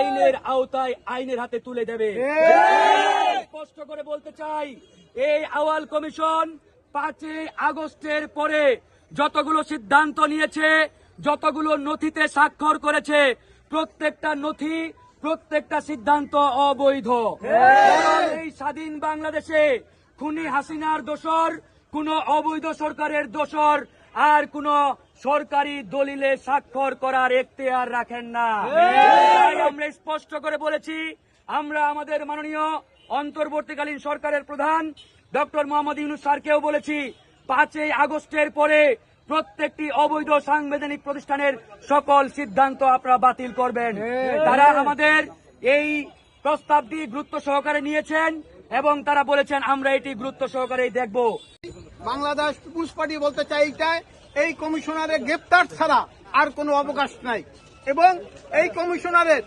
আইনের আওতায় আইনের হাতে তুলে দেবে। স্পষ্ট করে বলতে চাই, এই আউয়াল কমিশন 5 আগস্টের পরে যতগুলো সিদ্ধান্ত নিয়েছে, যতগুলো নথিতে স্বাক্ষর করেছে, প্রত্যেকটা নথি, প্রত্যেকটা সিদ্ধান্ত অবৈধ। এই স্বাধীন বাংলাদেশে খুনি হাসিনার দোসর, কোন অবৈধ সরকারের দোসর আর কোন সরকারি দলিলে স্বাক্ষর করার এখতিয়ার রাখেন না। তাই আমরা স্পষ্ট করে বলেছি, আমরা আমাদের মাননীয় অন্তর্বর্তীকালীন সরকারের প্রধান ডক্টর মোহাম্মদ ইউনূস স্যারকেও বলেছি, 5 আগস্টের পরে প্রত্যেকটি অবৈধ সাংবিধানিক প্রতিষ্ঠানের সকল সিদ্ধান্ত আপনারা বাতিল করবেন। তারা আমাদের এই প্রস্তাবটি গুরুত্ব সহকারে নিয়েছেন এবং তারা বলেছেন আমরা এটি গুরুত্ব সহকারেই দেখব। বাংলাদেশ পিপুলস পার্টি বলতে চাই, এই কমিশনারের গ্রেপ্তার ছাড়া আর কোনো অবকাশ নাই এবং এই কমিশনারের